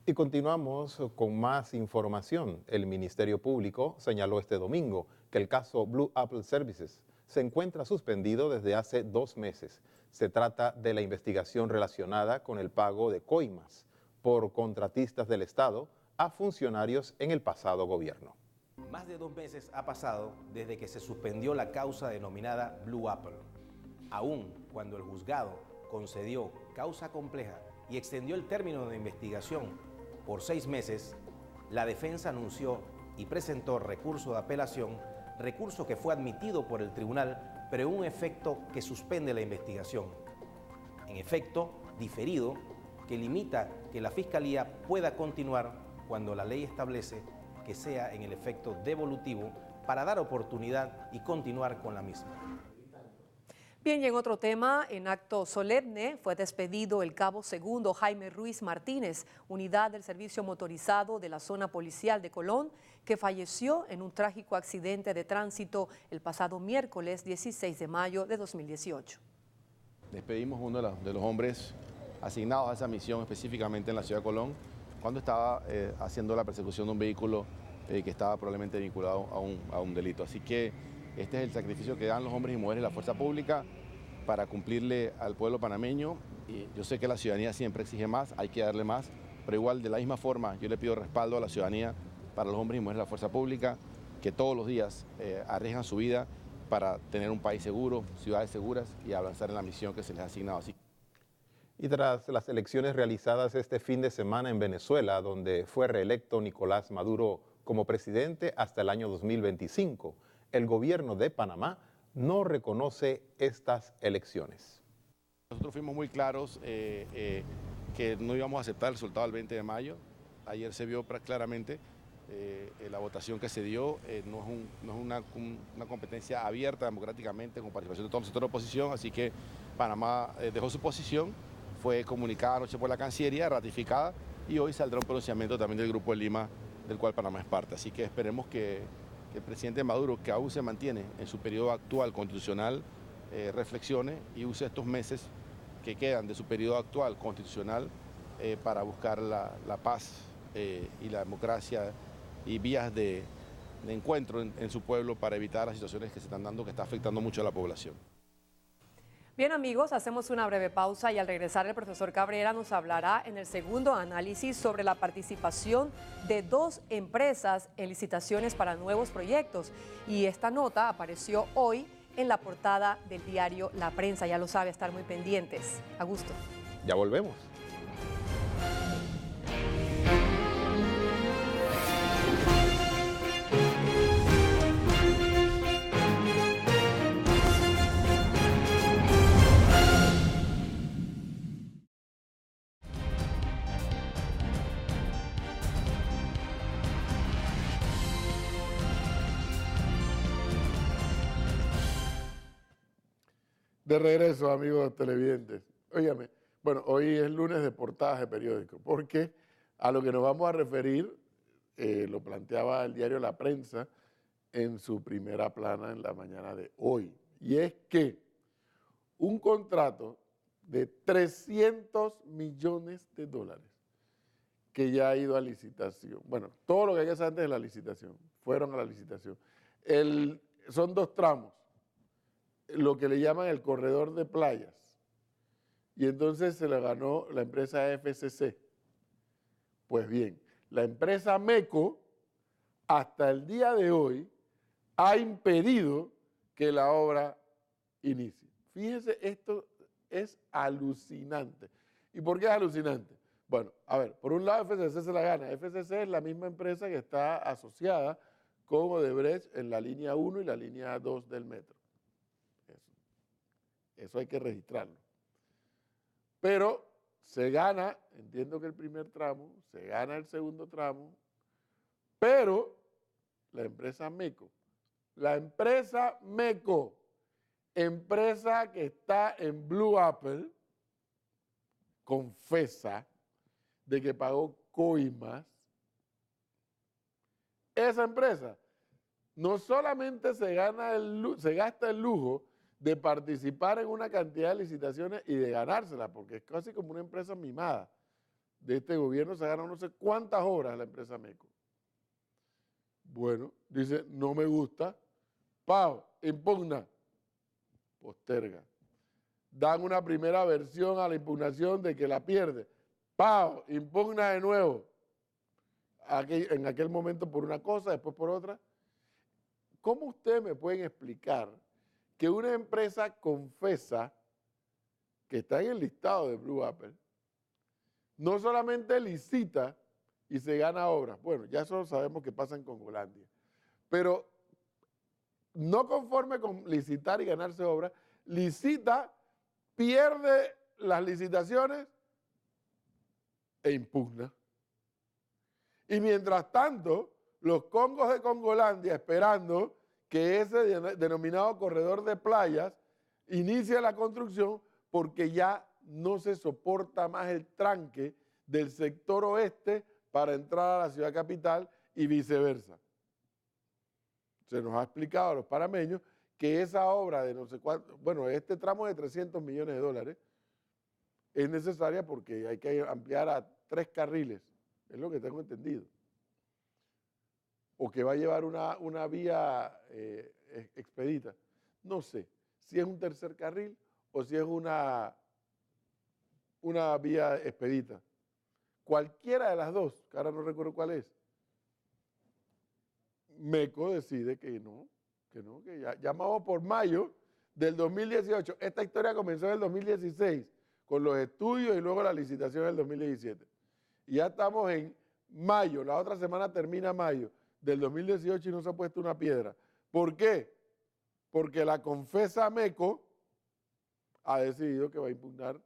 Y continuamos con más información. El Ministerio Público señaló este domingo que el caso Blue Apple Services se encuentra suspendido desde hace 2 meses. Se trata de la investigación relacionada con el pago de coimas por contratistas del Estado a funcionarios en el pasado gobierno. Más de 2 meses ha pasado desde que se suspendió la causa denominada Blue Apple. Aún cuando el juzgado concedió causa compleja y extendió el término de investigación por 6 meses, la defensa anunció y presentó recurso de apelación, recurso que fue admitido por el tribunal, pero un efecto que suspende la investigación. En efecto, diferido, que limita que la Fiscalía pueda continuar cuando la ley establece que sea en el efecto devolutivo para dar oportunidad y continuar con la misma. Bien, y en otro tema, en acto solemne fue despedido el cabo segundo Jaime Ruiz Martínez, unidad del servicio motorizado de la zona policial de Colón, que falleció en un trágico accidente de tránsito el pasado miércoles 16 de mayo de 2018. Despedimos uno de los hombres asignados a esa misión específicamente en la ciudad de Colón, cuando estaba haciendo la persecución de un vehículo que estaba probablemente vinculado a un delito. Así que este es el sacrificio que dan los hombres y mujeres de la fuerza pública para cumplirle al pueblo panameño. Y yo sé que la ciudadanía siempre exige más, hay que darle más, pero igual de la misma forma yo le pido respaldo a la ciudadanía para los hombres y mujeres de la fuerza pública que todos los días arriesgan su vida para tener un país seguro, ciudades seguras y avanzar en la misión que se les ha asignado. Así. Y tras las elecciones realizadas este fin de semana en Venezuela, donde fue reelecto Nicolás Maduro como presidente hasta el año 2025, el gobierno de Panamá no reconoce estas elecciones. Nosotros fuimos muy claros que no íbamos a aceptar el resultado del 20 de mayo. Ayer se vio claramente la votación que se dio. No es una competencia abierta democráticamente con participación de todos los sectores de oposición, así que Panamá dejó su posición, fue comunicada anoche por la Cancillería, ratificada, y hoy saldrá un pronunciamiento también del Grupo de Lima, del cual Panamá es parte. Así que esperemos que el presidente Maduro, que aún se mantiene en su periodo actual constitucional, reflexione y use estos meses que quedan de su periodo actual constitucional para buscar la paz y la democracia y vías de encuentro en su pueblo para evitar las situaciones que se están dando, que está afectando mucho a la población. Bien, amigos, hacemos una breve pausa y al regresar el profesor Cabrera nos hablará en el segundo análisis sobre la participación de 2 empresas en licitaciones para nuevos proyectos. Y esta nota apareció hoy en la portada del diario La Prensa. Ya lo sabe, estar muy pendientes. A gusto. Ya volvemos. De regreso, amigos televidentes. Óigame, bueno, hoy es lunes de portadas de periódico, porque a lo que nos vamos a referir, lo planteaba el diario La Prensa en su primera plana en la mañana de hoy. Y es que un contrato de 300 millones de dólares que ya ha ido a licitación. Bueno, todo lo que hay que hacer antes de la licitación, fueron a la licitación. Son 2 tramos. Lo que le llaman el corredor de playas, y entonces se le ganó la empresa FCC. Pues bien, la empresa MECO hasta el día de hoy ha impedido que la obra inicie. Fíjense, esto es alucinante. ¿Y por qué es alucinante? Bueno, a ver, por un lado FCC se la gana. FCC es la misma empresa que está asociada con Odebrecht en la línea 1 y la línea 2 del metro. Eso hay que registrarlo. Pero se gana, entiendo que el primer tramo, se gana el segundo tramo, pero la empresa MECO, empresa que está en Blue Apple, confesa de que pagó coimas. Esa empresa no solamente se gasta el lujo de participar en una cantidad de licitaciones y de ganársela, porque es casi como una empresa mimada de este gobierno, se gana no sé cuántas obras la empresa MECO. Bueno, dice, no me gusta, impugna, posterga. Dan una primera versión a la impugnación de que la pierde, impugna de nuevo. En aquel momento por una cosa, después por otra. ¿Cómo ustedes me pueden explicar que una empresa confesa que está en el listado de Blue Apple, no solamente licita y se gana obras? Bueno, ya eso sabemos que pasa en Congolandia. Pero no conforme con licitar y ganarse obras, licita, pierde las licitaciones e impugna. Y mientras tanto, los congos de Congolandia esperando que ese denominado corredor de playas inicia la construcción porque ya no se soporta más el tranque del sector oeste para entrar a la ciudad capital y viceversa. Se nos ha explicado a los panameños que esa obra de no sé cuánto, bueno, este tramo de 300 millones de dólares es necesaria porque hay que ampliar a 3 carriles, es lo que tengo entendido. O que va a llevar una vía expedita. No sé si es un tercer carril o si es una vía expedita. Cualquiera de las dos, que ahora no recuerdo cuál es, MECO decide que ya vamos por mayo del 2018. Esta historia comenzó en el 2016 con los estudios y luego la licitación del 2017. Y ya estamos en mayo, la otra semana termina mayo del 2018 y no se ha puesto una piedra. ¿Por qué? Porque la confesa MECO ha decidido que va a impugnar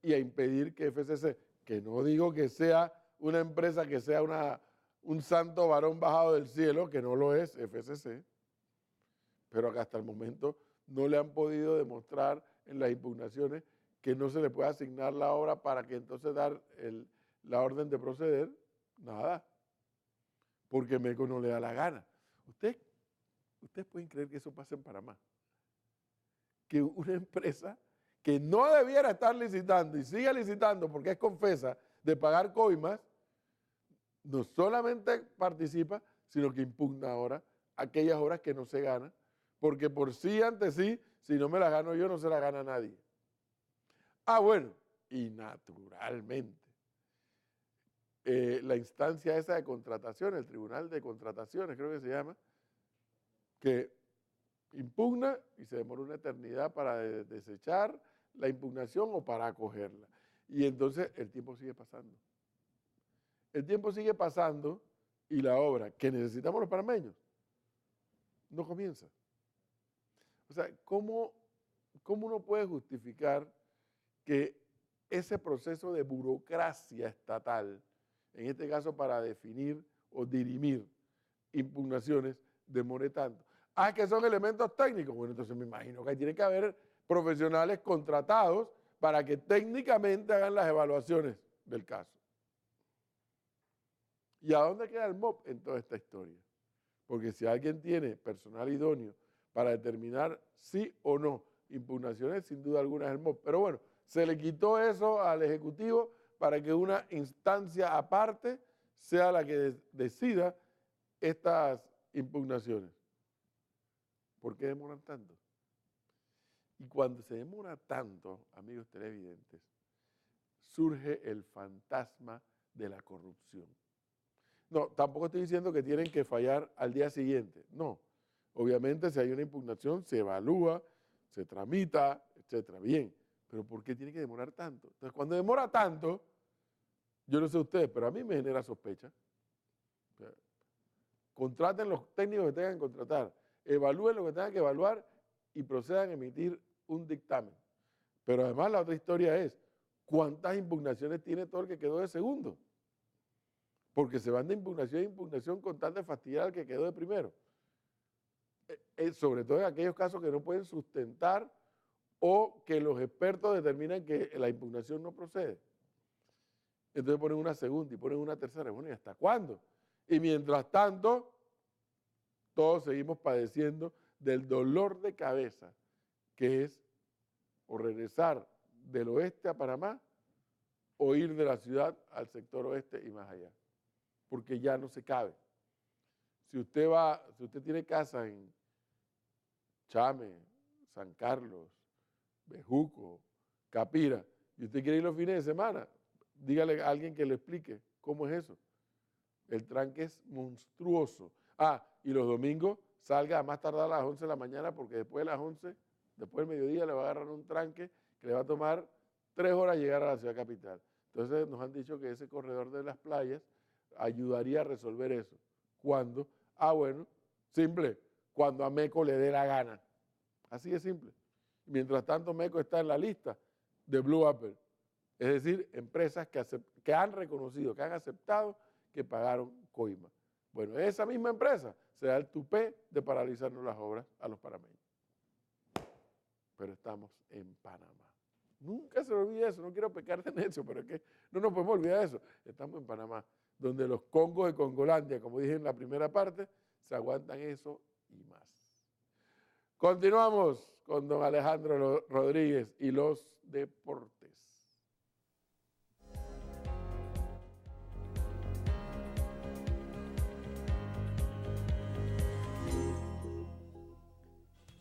y a impedir que FCC, que no digo que sea una empresa que sea un santo varón bajado del cielo, que no lo es FCC, pero que hasta el momento no le han podido demostrar en las impugnaciones que no se le puede asignar la obra para que entonces dar la orden de proceder, nada, porque MECO no le da la gana. Ustedes pueden creer que eso pasa en Panamá, que una empresa que no debiera estar licitando y sigue licitando porque es confesa de pagar coimas, no solamente participa, sino que impugna ahora aquellas obras que no se ganan, porque por sí ante sí, si no me las gano yo, no se las gana nadie. Ah, bueno, y naturalmente, la instancia esa de contratación, el Tribunal de Contrataciones, creo que se llama, que impugna y se demora una eternidad para desechar la impugnación o para acogerla. Y entonces el tiempo sigue pasando. El tiempo sigue pasando y la obra que necesitamos los panameños no comienza. O sea, ¿cómo uno puede justificar que ese proceso de burocracia estatal, en este caso para definir o dirimir impugnaciones, demore tanto? Ah, que son elementos técnicos. Bueno, entonces me imagino que ahí tiene que haber profesionales contratados para que técnicamente hagan las evaluaciones del caso. ¿Y a dónde queda el MOP en toda esta historia? Porque si alguien tiene personal idóneo para determinar sí o no impugnaciones, sin duda alguna es el MOP. Pero bueno, se le quitó eso al Ejecutivo para que una instancia aparte sea la que decida estas impugnaciones. ¿Por qué demoran tanto? Y cuando se demora tanto, amigos televidentes, surge el fantasma de la corrupción. No, tampoco estoy diciendo que tienen que fallar al día siguiente. No, obviamente si hay una impugnación se evalúa, se tramita, etcétera. Bien, pero ¿por qué tiene que demorar tanto? Entonces, cuando demora tanto, yo no sé ustedes, pero a mí me genera sospecha. O sea, contraten los técnicos que tengan que contratar, evalúen lo que tengan que evaluar y procedan a emitir un dictamen. Pero además la otra historia es, ¿cuántas impugnaciones tiene todo el que quedó de segundo? Porque se van de impugnación a impugnación con tal de fastidiar al que quedó de primero. Sobre todo en aquellos casos que no pueden sustentar o que los expertos determinan que la impugnación no procede. Entonces ponen una segunda y ponen una tercera. Bueno, ¿y hasta cuándo? Y mientras tanto, todos seguimos padeciendo del dolor de cabeza, que es o regresar del oeste a Panamá o ir de la ciudad al sector oeste y más allá, porque ya no se cabe. Si usted tiene casa en Chame, San Carlos, Bejuco, Capira, y usted quiere ir los fines de semana, dígale a alguien que le explique cómo es eso. El tranque es monstruoso. Ah, y los domingos salga a más tardar a las 11 de la mañana porque después de las 11, después del mediodía le va a agarrar un tranque que le va a tomar 3 horas llegar a la ciudad capital. Entonces nos han dicho que ese corredor de las playas ayudaría a resolver eso. ¿Cuándo? Ah, bueno, simple, cuando a MECO le dé la gana. Así de simple. Mientras tanto, MECO está en la lista de Blue Apple. Es decir, empresas que han reconocido, que han aceptado que pagaron coima. Bueno, esa misma empresa se da el tupé de paralizarnos las obras a los panameños. pero estamos en Panamá. Nunca se olvida eso, no quiero pecar de necio, pero es que no nos podemos olvidar de eso. Estamos en Panamá, donde los Congos de Congolandia, como dije en la primera parte, se aguantan eso y más. Continuamos con don Alejandro Rodríguez y los deportes.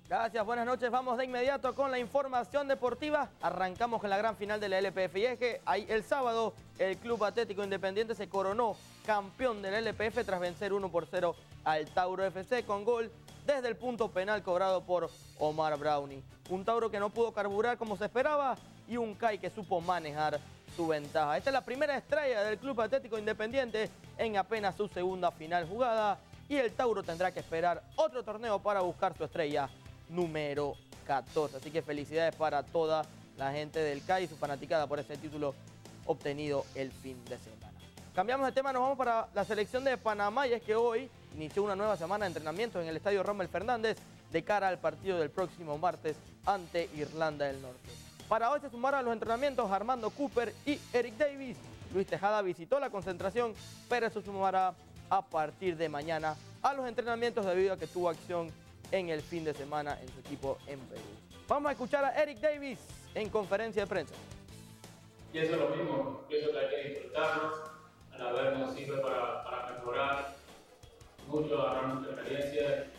Gracias, buenas noches. Vamos de inmediato con la información deportiva. Arrancamos con la gran final de la LPF. Y es que el sábado el Club Atlético Independiente se coronó campeón de la LPF tras vencer 1-0 al Tauro FC con gol desde el punto penal cobrado por Omar Brownie. Un Tauro que no pudo carburar como se esperaba y un CAI que supo manejar su ventaja. Esta es la primera estrella del Club Atlético Independiente en apenas su segunda final jugada y el Tauro tendrá que esperar otro torneo para buscar su estrella número 14. Así que felicidades para toda la gente del CAI y su fanaticada por ese título obtenido el fin de semana. Cambiamos de tema, nos vamos para la selección de Panamá y es que hoy inició una nueva semana de entrenamientos en el Estadio Rommel Fernández de cara al partido del próximo martes ante Irlanda del Norte. Para hoy se sumaron a los entrenamientos Armando Cooper y Eric Davis. Luis Tejada visitó la concentración, pero se sumará a partir de mañana a los entrenamientos debido a que tuvo acción en el fin de semana en su equipo en Perú. Vamos a escuchar a Eric Davis en conferencia de prensa. Y eso es lo mismo, pienso que hay que disfrutarnos, a la vez nos sirve para mejorar mucho, agarrar nuestra experiencia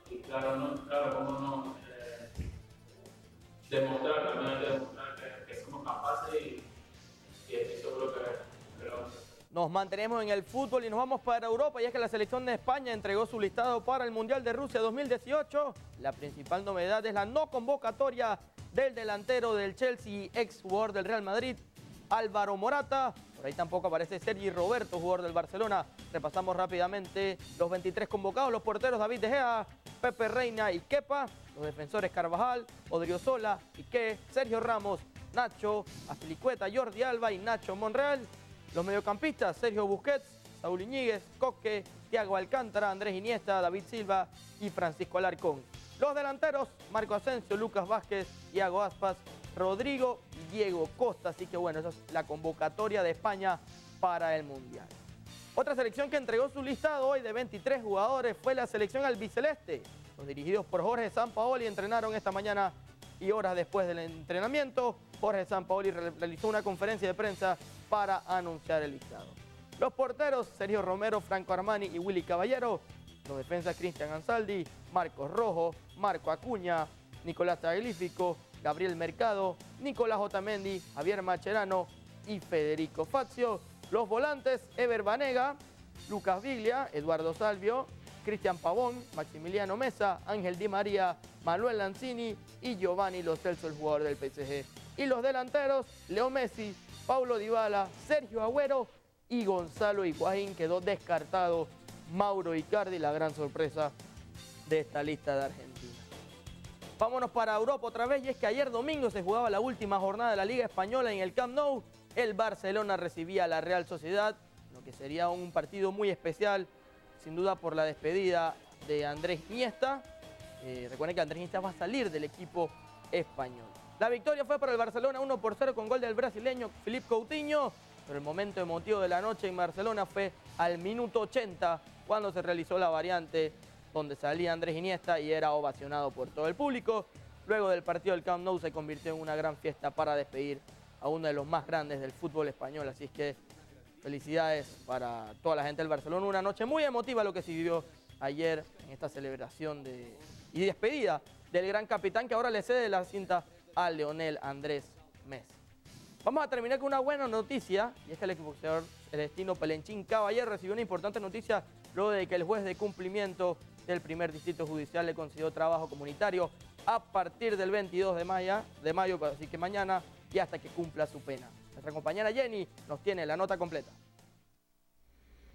y claro, cómo no, demostrar, también hay que demostrar que somos capaces y estoy seguro que lo vamos a hacer. Nos mantenemos en el fútbol y nos vamos para Europa y es que la selección de España entregó su listado para el Mundial de Rusia 2018. La principal novedad es la no convocatoria del delantero del Chelsea y ex jugador del Real Madrid, Álvaro Morata. Por ahí tampoco aparece Sergi Roberto, jugador del Barcelona. Repasamos rápidamente los 23 convocados, los porteros David De Gea, Pepe Reina y Kepa, los defensores Carvajal, Odriozola, Piqué, Sergio Ramos, Nacho, Azpilicueta, Jordi Alba y Nacho Monreal. Los mediocampistas, Sergio Busquets, Saúl Iñiguez, Coque, Thiago Alcántara, Andrés Iniesta, David Silva y Francisco Alarcón. Los delanteros, Marco Asensio, Lucas Vázquez, Iago Aspas, Rodrigo y Diego Costa. Así que bueno, esa es la convocatoria de España para el Mundial. Otra selección que entregó su listado hoy de 23 jugadores fue la selección albiceleste. Los dirigidos por Jorge Sampaoli entrenaron esta mañana y horas después del entrenamiento, Jorge Sampaoli realizó una conferencia de prensa para anunciar el listado. Los porteros, Sergio Romero, Franco Armani y Willy Caballero. Los defensas, Cristian Ansaldi, Marcos Rojo, Marco Acuña, Nicolás Tagliafico, Gabriel Mercado, Nicolás Otamendi, Javier Mascherano y Federico Fazio. Los volantes, Ever Banega, Lucas Biglia, Eduardo Salvio, Cristian Pavón, Maximiliano Mesa, Ángel Di María, Manuel Lanzini y Giovanni Lo Celso, el jugador del PSG. Y los delanteros, Leo Messi, Paulo Dybala, Sergio Agüero y Gonzalo Higuaín. Quedó descartado Mauro Icardi, la gran sorpresa de esta lista de Argentina. Vámonos para Europa otra vez y es que ayer domingo se jugaba la última jornada de la Liga Española en el Camp Nou. El Barcelona recibía a la Real Sociedad, lo que sería un partido muy especial, sin duda por la despedida de Andrés Iniesta. Recuerden que Andrés Iniesta va a salir del equipo español. La victoria fue para el Barcelona 1-0 con gol del brasileño Philippe Coutinho, pero el momento emotivo de la noche en Barcelona fue al minuto 80 cuando se realizó la variante donde salía Andrés Iniesta y era ovacionado por todo el público. Luego del partido del Camp Nou se convirtió en una gran fiesta para despedir a uno de los más grandes del fútbol español, así que felicidades para toda la gente del Barcelona. Una noche muy emotiva lo que se vivió ayer en esta celebración y despedida del gran capitán que ahora le cede la cinta a Lionel Andrés Messi. Vamos a terminar con una buena noticia, y es que el exboxeador Celestino Pelenchín Caballero recibió una importante noticia luego de que el juez de cumplimiento del primer distrito judicial le concedió trabajo comunitario a partir del 22 de mayo, así que mañana y hasta que cumpla su pena. Nuestra compañera Jenny nos tiene la nota completa.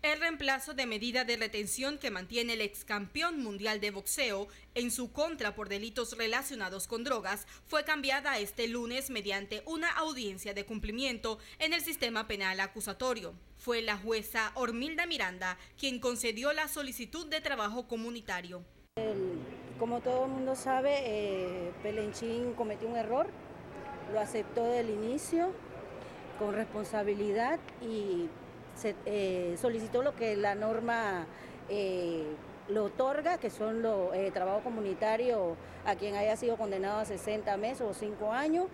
El reemplazo de medida de retención que mantiene el ex campeón mundial de boxeo en su contra por delitos relacionados con drogas fue cambiada este lunes mediante una audiencia de cumplimiento en el sistema penal acusatorio. Fue la jueza Ormilda Miranda quien concedió la solicitud de trabajo comunitario. El Como todo el mundo sabe, Pelenchín cometió un error, lo aceptó del inicio con responsabilidad y solicitó lo que la norma lo otorga, que son los trabajo comunitario a quien haya sido condenado a 60 meses o 5 años.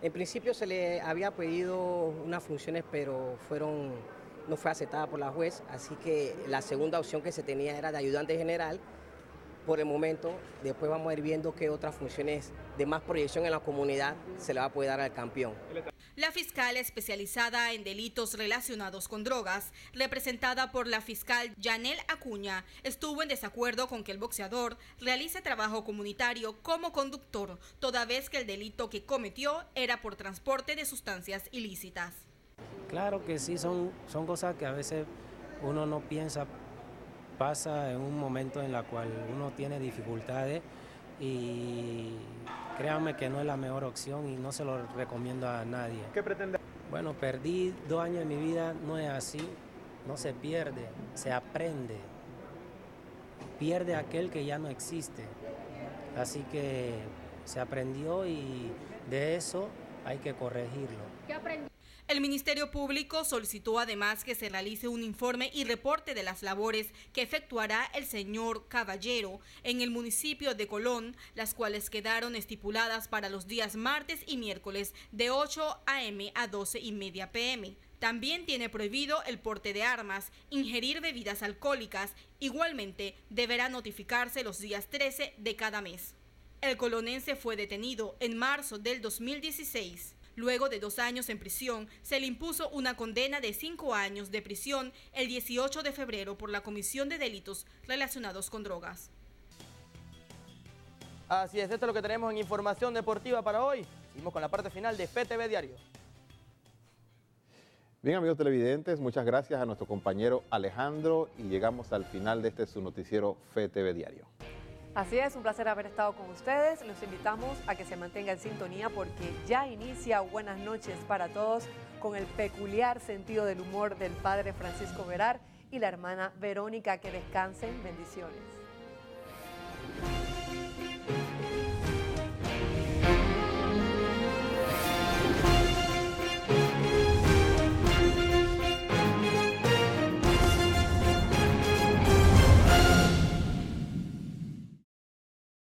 En principio se le había pedido unas funciones, pero no fue aceptada por la juez, así que la segunda opción que se tenía era de ayudante general. Por el momento, después vamos a ir viendo qué otras funciones de más proyección en la comunidad se le va a poder dar al campeón. La fiscal especializada en delitos relacionados con drogas, representada por la fiscal Yanel Acuña, estuvo en desacuerdo con que el boxeador realice trabajo comunitario como conductor, toda vez que el delito que cometió era por transporte de sustancias ilícitas. Claro que sí, son cosas que a veces uno no piensa. Pasa en un momento en el cual uno tiene dificultades y créanme que no es la mejor opción y no se lo recomiendo a nadie. ¿Qué pretende? Bueno, perdí 2 años de mi vida, no es así, no se pierde, se aprende. Pierde aquel que ya no existe. Así que se aprendió y de eso hay que corregirlo. ¿Qué aprendió? El Ministerio Público solicitó además que se realice un informe y reporte de las labores que efectuará el señor Caballero en el municipio de Colón, las cuales quedaron estipuladas para los días martes y miércoles de 8 a.m. a 12:30 p.m. También tiene prohibido el porte de armas, ingerir bebidas alcohólicas. Igualmente, deberá notificarse los días 13 de cada mes. El colonense fue detenido en marzo del 2016. Luego de 2 años en prisión, se le impuso una condena de 5 años de prisión el 18 de febrero por la comisión de delitos relacionados con drogas. Así es, esto es lo que tenemos en información deportiva para hoy. Seguimos con la parte final de FTV Diario. Bien, amigos televidentes, muchas gracias a nuestro compañero Alejandro y llegamos al final de su noticiero FTV Diario. Así es, un placer haber estado con ustedes. Los invitamos a que se mantenga en sintonía porque ya inicia Buenas noches para todos con el peculiar sentido del humor del padre Francisco Verar y la hermana Verónica. Que descansen. Bendiciones.